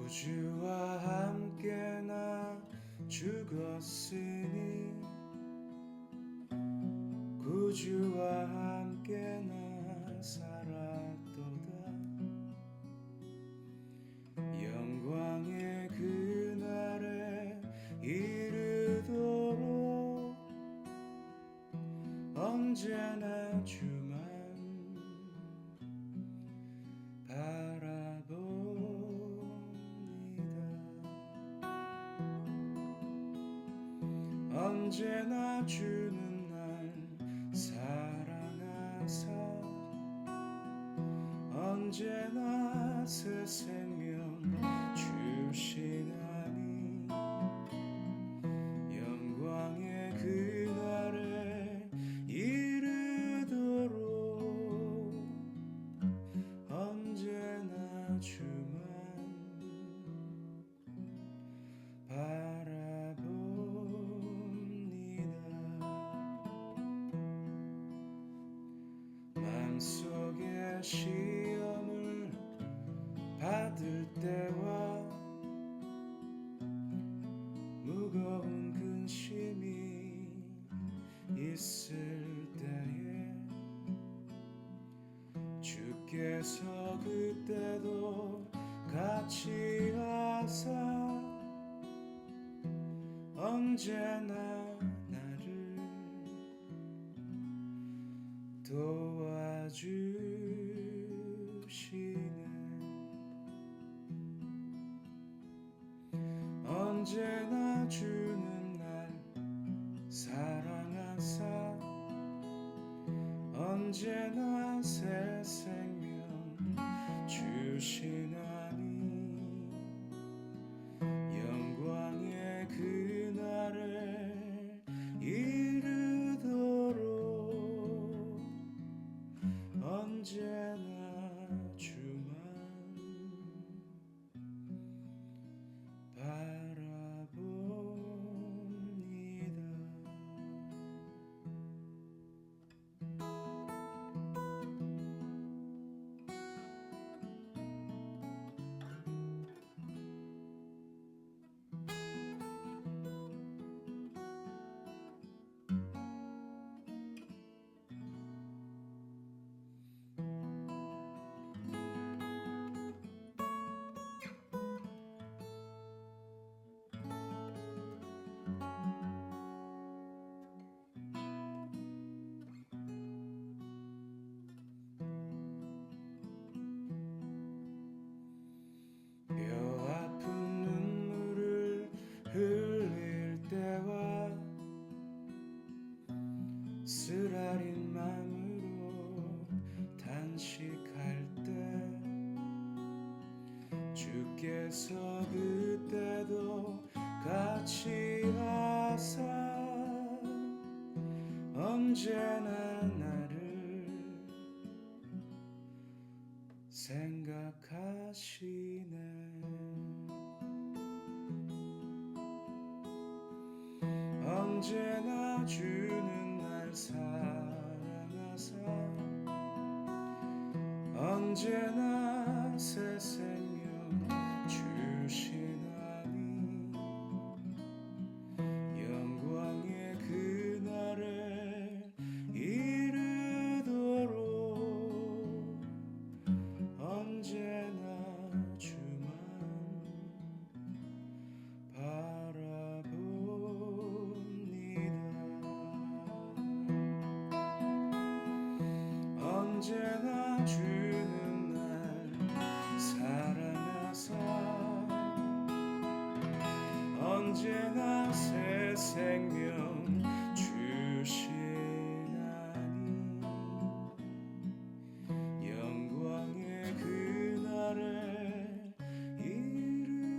우주와 함께 나 죽었으니 구주와 함께 나 살았도다. 영광의 그날에 이르도록 언제나 주만 바라봅니다. 언제나 주는 날 사랑하사 언제나 새 생명 주시나니 영광의 그날에 이르도록 언제나 주만 바라봅니다. 마음속에 시험을 받을 때와 무거운 근심이 있을 때에 주께서 그때도 같이 하사 언제나 나를 도와주시네. 언제나 주는 날 사랑하사 언제나 새 생명 주시나니 영광의 그날에 이르도록 언제나 주만 바라봅니다. 뼈아픈 눈물을 흘릴 때와 쓰라린 맘으로 단식할 때 주께서 그때도 같이 하사 언제나 나를 생각하시네. 언제나 주는 날 사랑하사 언제나 새 생명 주시나니 영광의 그날에 이르도록 언제나 주만 바라봅니다. 언제나 주는 날 사랑하사 언제나 새 생명 주시나니 영광의 그날에 이르도록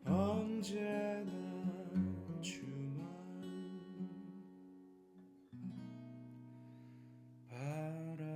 언제나 주만 바라봅니다.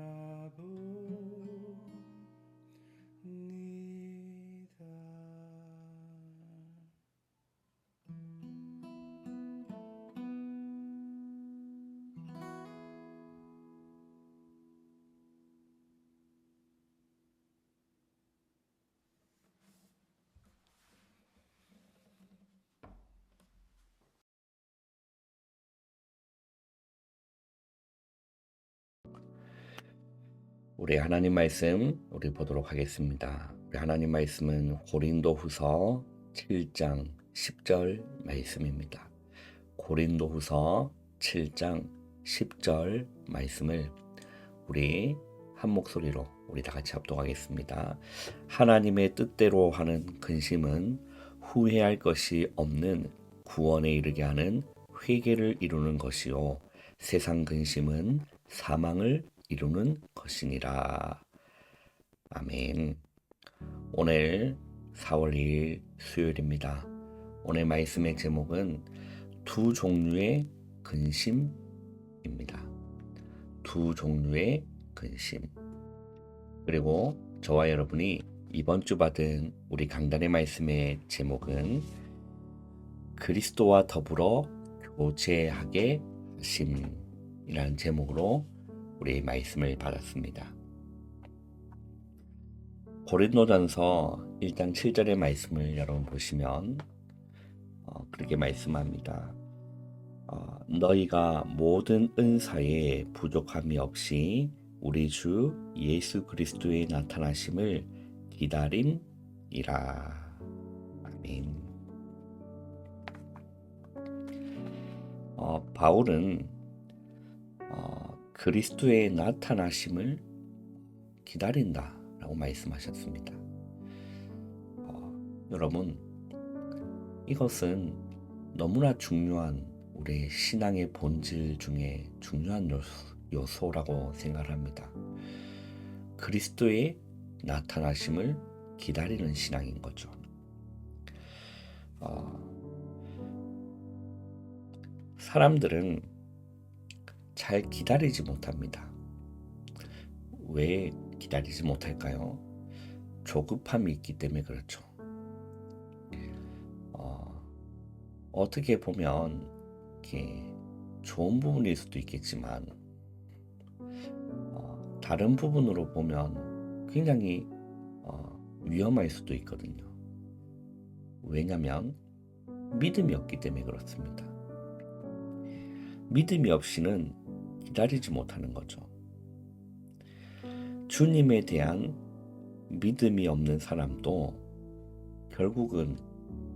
우리 하나님 말씀 우리 보도록 하겠습니다. 우리 하나님 말씀은 고린도후서 7장 10절 말씀입니다. 고린도후서 7장 10절 말씀을 우리 한 목소리로 우리 다 같이 합독하겠습니다. 하나님의 뜻대로 하는 근심은 후회할 것이 없는 구원에 이르게 하는 회개를 이루는 것이요 세상 근심은 사망을 이루는 것이니라. 아멘. 오늘 4월 2일 수요일입니다. 오늘 말씀의 제목은 두 종류의 근심입니다. 두 종류의 근심. 그리고 저와 여러분이 이번 주 받은 우리 강단의 말씀의 제목은 그리스도와 더불어 교제하게 하심이라는 제목으로 우리 말씀을 받았습니다. 고린도전서 1장 7절의 말씀을 여러분 보시면 그렇게 말씀합니다. 너희가 모든 은사에 부족함이 없이 우리 주 예수 그리스도의 나타나심을 기다림이라. 아멘. 바울은 그리스도의 나타나심을 기다린다라고 말씀하셨습니다. 여러분, 이것은 너무나 중요한 우리의 신앙의 본질 중에 중요한 요소라고 생각합니다. 그리스도의 나타나심을 기다리는 신앙인 거죠. 사람들은 잘 기다리지 못합니다. 왜 기다리지 못할까요? 조급함이 있기 때문에 그렇죠. 어떻게 보면 이렇게 좋은 부분일 수도 있겠지만 다른 부분으로 보면 굉장히 위험할 수도 있거든요. 왜냐하면 믿음이 없기 때문에 그렇습니다. 믿음이 없이는 기다리지 못하는 거죠. 주님에 대한 믿음이 없는 사람도 결국은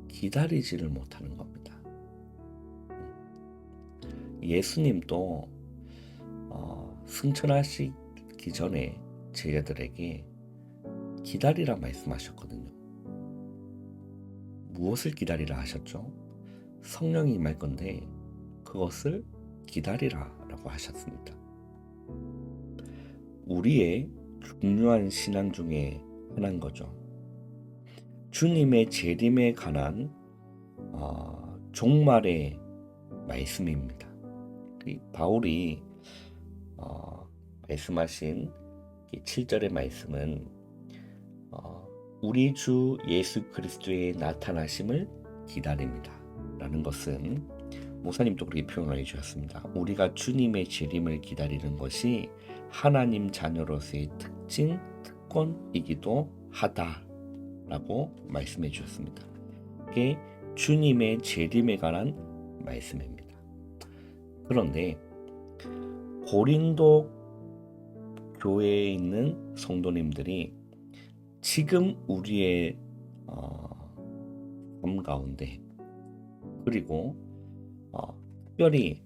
기다리지를 못하는 겁니다. 예수님도 승천하시기 전에 제자들에게 기다리라 말씀하셨거든요. 무엇을 기다리라 하셨죠? 성령이 임할 건데 그것을 기다리라 라고 하셨습니다. 우리의 중요한 신앙 중에 하나인 거죠. 주님의 재림에 관한 종말의 말씀입니다. 바울이 말씀하신 7절의 말씀은 우리 주 예수 그리스도의 나타나심을 기다립니다 라는 것은 목사님도 그렇게 표현을 해주셨습니다. 우리가 주님의 재림을 기다리는 것이 하나님 자녀로서의 특권이기도 하다라고 말씀해 주셨습니다. 이게 주님의 재림에 관한 말씀입니다. 그런데 고린도 교회에 있는 성도님들이 지금 우리의 삶 가운데 그리고 특별히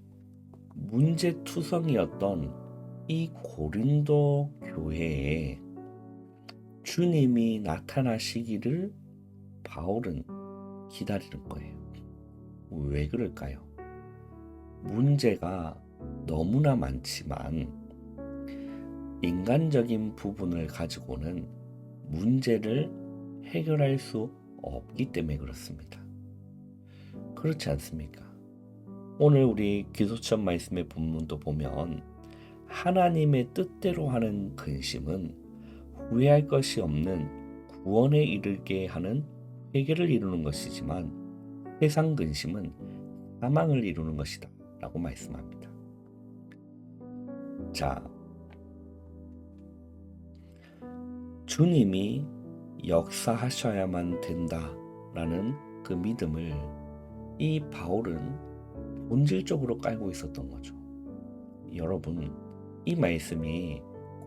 문제투성이었던 이 고린도 교회에 주님이 나타나시기를 바울은 기다리는 거예요. 왜 그럴까요? 문제가 너무나 많지만 인간적인 부분을 가지고는 문제를 해결할 수 없기 때문에 그렇습니다. 그렇지 않습니까? 오늘 우리 기도처 말씀의 본문도 보면 하나님의 뜻대로 하는 근심은 후회할 것이 없는 구원에 이르게 하는 회개를 이루는 것이지만 세상 근심은 사망을 이루는 것이다 라고 말씀합니다. 자, 주님이 역사하셔야만 된다라는 그 믿음을 이 바울은 본질적으로 깔고 있었던 거죠. 여러분, 이 말씀이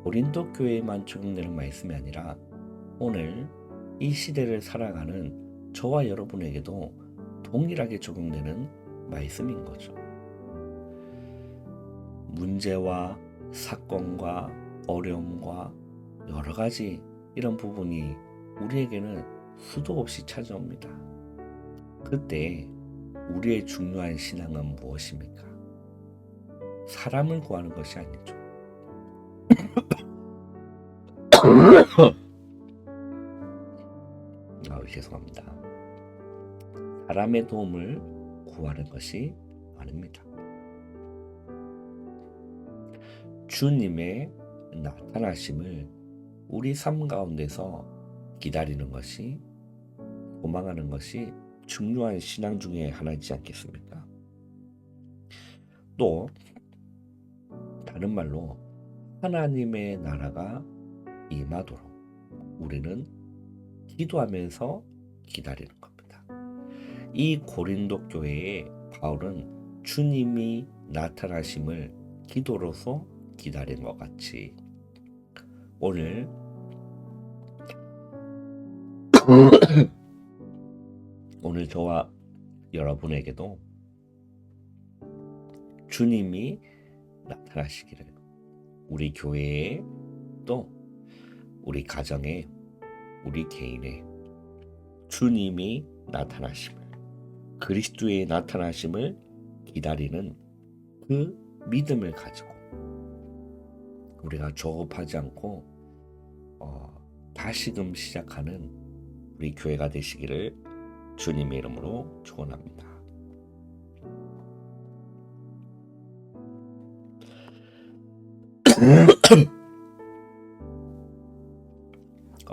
고린도 교회에만 적용되는 말씀이 아니라 오늘 이 시대를 살아가는 저와 여러분에게도 동일하게 적용되는 말씀인 거죠. 문제와 사건과 어려움과 여러 가지 이런 부분이 우리에게는 수도 없이 찾아옵니다. 그때 우리의 중요한 신앙은 무엇입니까? 사람을 구하는 것이 아니죠. 죄송합니다. 사람의 도움을 구하는 것이 아닙니다. 주님의 나타나심을 우리 삶 가운데서 기다리는 것이, 소망하는 것이 중요한 신앙 중에 하나이지 않겠습니까? 또 다른 말로 하나님의 나라가 임하도록 우리는 기도하면서 기다리는 겁니다. 이 고린도 교회에 바울은 주님이 나타나심을 기도로서 기다린 것 같이 오늘 저와 여러분에게도 주님이 나타나시기를, 우리 교회에 또 우리 가정에 우리 개인에 주님이 나타나심을, 그리스도의 나타나심을 기다리는 그 믿음을 가지고 우리가 조급하지 않고 다시금 시작하는 우리 교회가 되시기를 주님의 이름으로 축원합니다.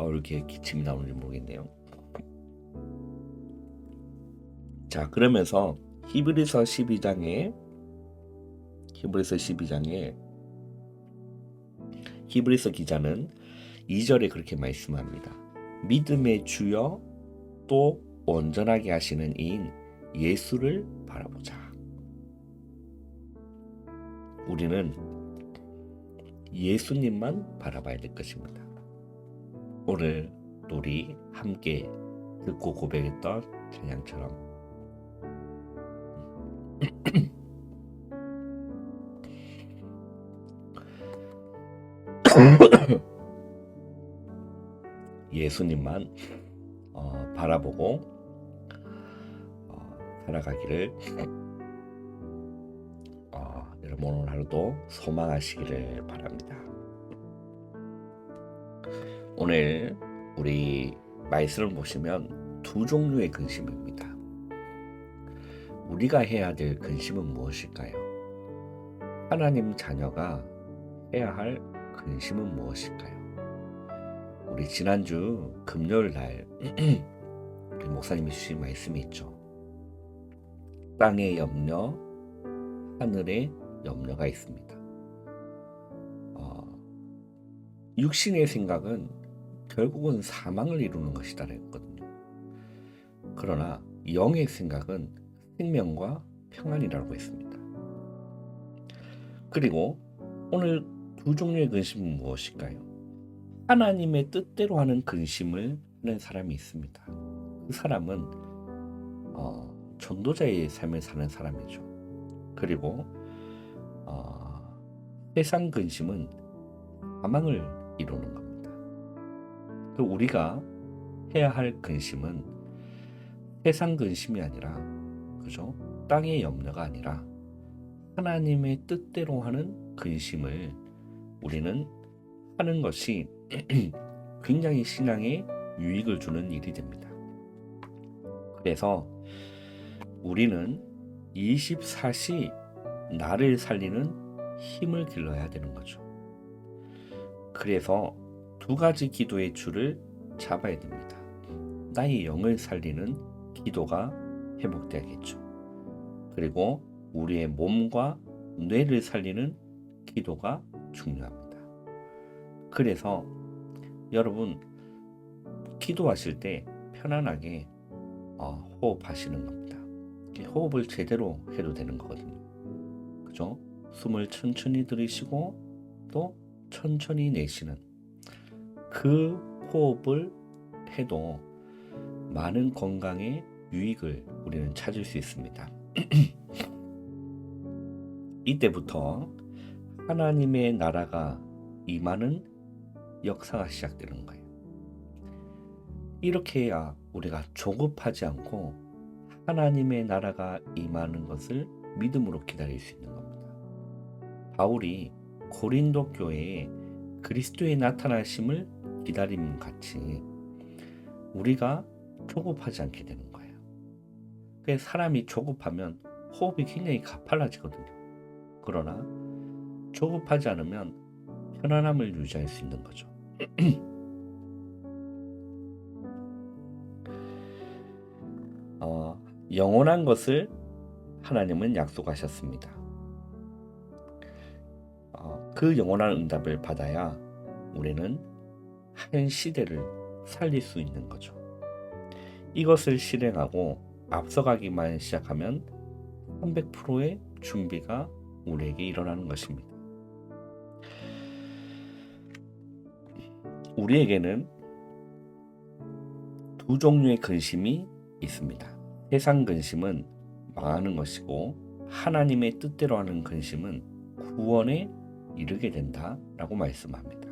이렇게 기침이 나오는지 모르겠네요. 자, 그러면서 히브리서 12장에 히브리서 기자는 2절에 그렇게 말씀합니다. 믿음의 주여 또 온전하게 하시는 이인 예수를 바라보자. 우리는 예수님만 바라봐야 될 것입니다. 오늘 우리 함께 듣고 고백했던 찬양처럼 예수님만 바라보고 살아가기를 여러분 오늘 하루도 소망하시기를 바랍니다. 오늘 우리 말씀을 보시면 두 종류의 근심입니다. 우리가 해야 될 근심은 무엇일까요? 하나님 자녀가 해야 할 근심은 무엇일까요? 우리 지난주 금요일 날 우리 목사님이 주신 말씀이 있죠. 땅의 염려, 하늘의 염려가 있습니다. 육신의 생각은 결국은 사망을 이루는 것이다 했거든요. 그러나 영의 생각은 생명과 평안이라고 했습니다. 그리고 오늘 두 종류의 근심은 무엇일까요? 하나님의 뜻대로 하는 근심을 하는 사람이 있습니다. 그 사람은 전도자의 삶을 사는 사람이죠. 그리고 세상 근심은 사망을 이루는 겁니다. 우리가 해야 할 근심은 세상 근심이 아니라, 그죠? 땅의 염려가 아니라 하나님의 뜻대로 하는 근심을 우리는 하는 것이 굉장히 신앙에 유익을 주는 일이 됩니다. 그래서 우리는 24시 나를 살리는 힘을 길러야 되는 거죠. 그래서 두 가지 기도의 줄을 잡아야 됩니다. 나의 영을 살리는 기도가 회복돼야겠죠. 그리고 우리의 몸과 뇌를 살리는 기도가 중요합니다. 그래서 여러분 기도하실 때 편안하게 호흡하시는 겁니다. 호흡을 제대로 해도 되는 거거든요. 그죠? 숨을 천천히 들이쉬고 또 천천히 내쉬는 그 호흡을 해도 많은 건강의 유익을 우리는 찾을 수 있습니다. 이때부터 하나님의 나라가 임하는 역사가 시작되는 거예요. 이렇게 해야 우리가 조급하지 않고 하나님의 나라가 임하는 것을 믿음으로 기다릴 수 있는 겁니다. 바울이 고린도 교회에 그리스도의 나타나심을 기다림 같이 우리가 조급하지 않게 되는 거예요. 그래서 사람이 조급하면 호흡이 굉장히 가팔라지거든요. 그러나 조급하지 않으면 편안함을 유지할 수 있는 거죠. 영원한 것을 하나님은 약속하셨습니다. 그 영원한 응답을 받아야 우리는 한 시대를 살릴 수 있는 거죠. 이것을 실행하고 앞서가기만 시작하면 300%의 준비가 우리에게 일어나는 것입니다. 우리에게는 두 종류의 근심이 있습니다. 세상 근심은 망하는 것이고 하나님의 뜻대로 하는 근심은 구원에 이르게 된다라고 말씀합니다.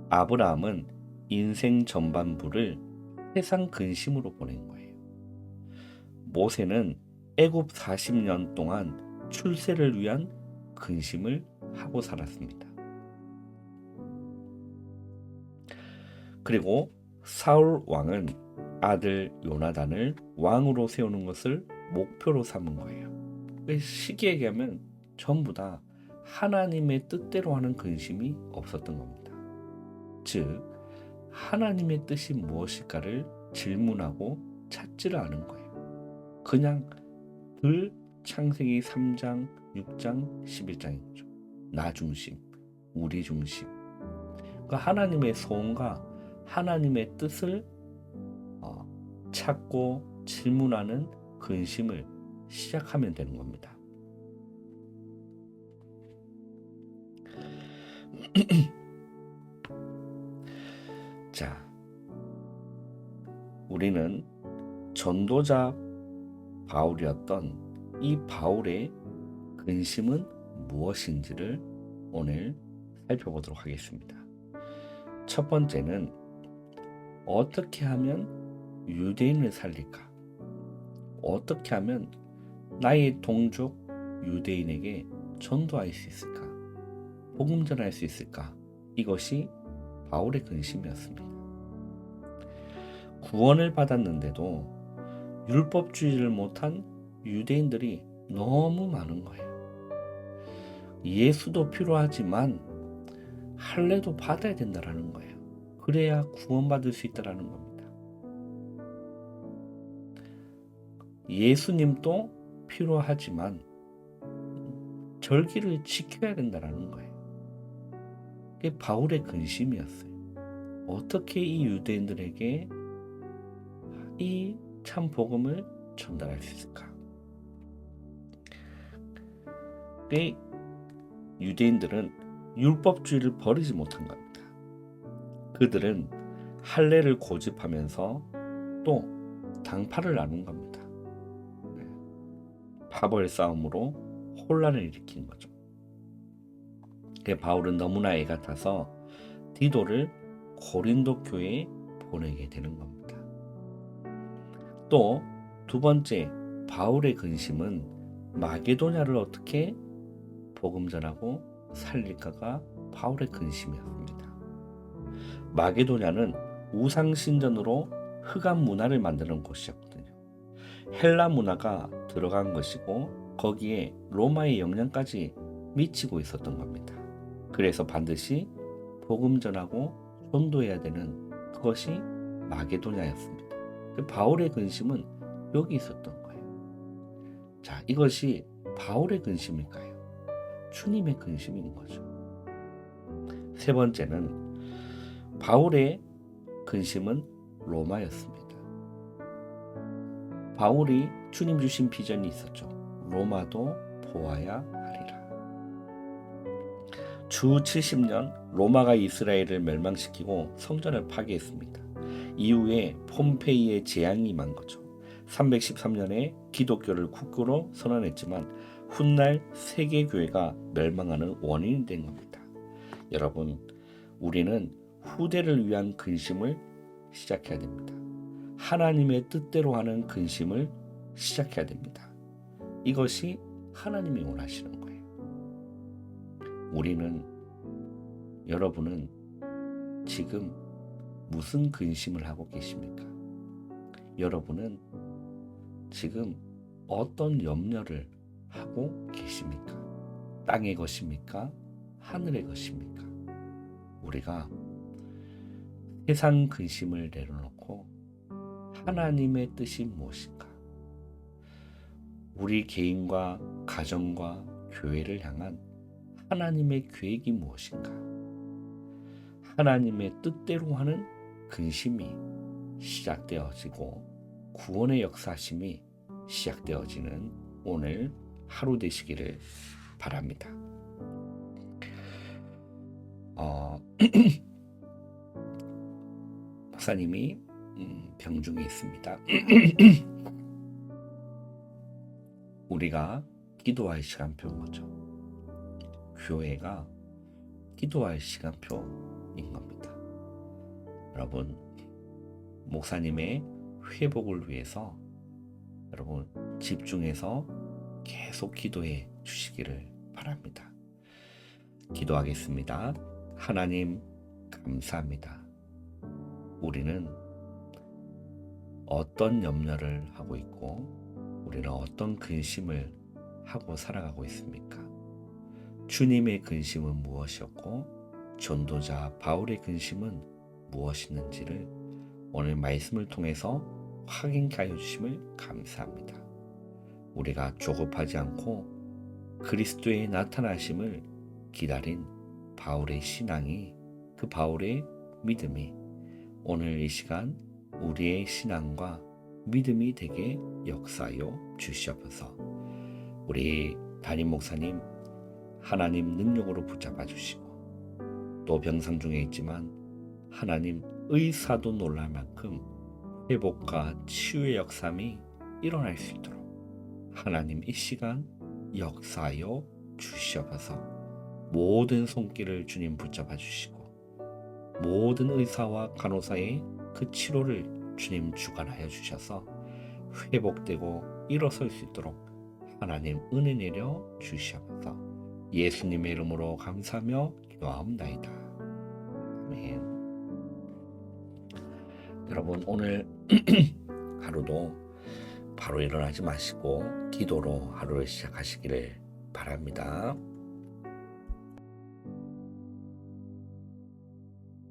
아브라함은 인생 전반부를 세상 근심으로 보낸 거예요. 모세는 애굽 40년 동안 출세를 위한 근심을 하고 살았습니다. 그리고 사울 왕은 아들 요나단을 왕으로 세우는 것을 목표로 삼은 거예요. 쉽게 얘기하면 전부 다 하나님의 뜻대로 하는 근심이 없었던 겁니다. 즉 하나님의 뜻이 무엇일까를 질문하고 찾지를 않은 거예요. 그냥 늘 창세기 3장, 6장, 11장인 거죠. 나 중심, 우리 중심. 그러니까 하나님의 소원과 하나님의 뜻을 찾고 질문하는 근심을 시작하면 되는 겁니다. 자, 우리는 전도자 바울이었던 이 바울의 근심은 무엇인지를 오늘 살펴보도록 하겠습니다. 첫 번째는 어떻게 하면 유대인을 살릴까? 어떻게 하면 나의 동족 유대인에게 전도할 수 있을까? 복음 전할 수 있을까? 이것이 바울의 근심이었습니다. 구원을 받았는데도 율법주의를 못한 유대인들이 너무 많은 거예요. 예수도 필요하지만 할례도 받아야 된다라는 거예요. 그래야 구원받을 수 있다라는 겁니다. 예수님도 필요하지만 절기를 지켜야 된다라는 거예요. 그게 바울의 근심이었어요. 어떻게 이 유대인들에게 이 참 복음을 전달할 수 있을까? 유대인들은 율법주의를 버리지 못한 겁니다. 그들은 할례를 고집하면서 또 당파를 나눈 겁니다. 파벌 싸움으로 혼란을 일으킨 거죠. 바울은 너무나 애 같아서 디도를 고린도 교회에 보내게 되는 겁니다. 또 두 번째, 바울의 근심은 마게도냐를 어떻게 복음 전하고 살릴까가 바울의 근심이었습니다. 마게도냐는 우상신전으로 흑암 문화를 만드는 곳이었거든요. 헬라 문화가 들어간 것이고 거기에 로마의 영향까지 미치고 있었던 겁니다. 그래서 반드시 복음 전하고 전도해야 되는 그것이 마게도냐였습니다. 바울의 근심은 여기 있었던 거예요. 자, 이것이 바울의 근심일까요? 주님의 근심인 거죠. 세 번째는 바울의 근심은 로마였습니다. 바울이 주님 주신 비전이 있었죠. 로마도 보아야 하리라. 주 70년 로마가 이스라엘을 멸망시키고 성전을 파괴했습니다. 이후에 폼페이의 재앙이 임한 거죠. 313년에 기독교를 국교로 선언했지만 훗날 세계교회가 멸망하는 원인이 된 겁니다. 여러분, 우리는 후대를 위한 근심을 시작해야 됩니다. 하나님의 뜻대로 하는 근심을 시작해야 됩니다. 이것이 하나님이 원하시는 거예요. 여러분은 지금 무슨 근심을 하고 계십니까? 여러분은 지금 어떤 염려를 하고 계십니까? 땅의 것입니까? 하늘의 것입니까? 우리가 세상 근심을 내려놓고 하나님의 뜻이 무엇인가? 우리 개인과 가정과 교회를 향한 하나님의 계획이 무엇인가? 하나님의 뜻대로 하는 근심이 시작되어지고 구원의 역사심이 시작되어지는 오늘 하루 되시기를 바랍니다. 목사님이 병중에 있습니다. 우리가 기도할 시간표인 거죠. 교회가 기도할 시간표인 겁니다. 여러분, 목사님의 회복을 위해서 여러분 집중해서 계속 기도해 주시기를 바랍니다. 기도하겠습니다. 하나님, 감사합니다. 우리는 어떤 염려를 하고 있고 우리는 어떤 근심을 하고 살아가고 있습니까? 주님의 근심은 무엇이었고 전도자 바울의 근심은 무엇이었는지를 오늘 말씀을 통해서 확인케 하여 주심을 감사합니다. 우리가 조급하지 않고 그리스도의 나타나심을 기다린 바울의 신앙이, 그 바울의 믿음이 오늘 이 시간 우리의 신앙과 믿음이 되게 역사하여 주시옵소서. 우리 담임 목사님 하나님 능력으로 붙잡아 주시고 또 병상 중에 있지만 하나님 의사도 놀랄 만큼 회복과 치유의 역삼이 일어날 수 있도록 하나님 이 시간 역사하여 주시옵소서. 모든 손길을 주님 붙잡아 주시고 모든 의사와 간호사의 그 치료를 주님 주관하여 주셔서 회복되고 일어설 수 있도록 하나님 은혜 내려 주시옵소서. 예수님의 이름으로 감사하며 기도하옵나이다. 아멘. 여러분, 오늘 하루도 바로 일어나지 마시고 기도로 하루를 시작하시기를 바랍니다.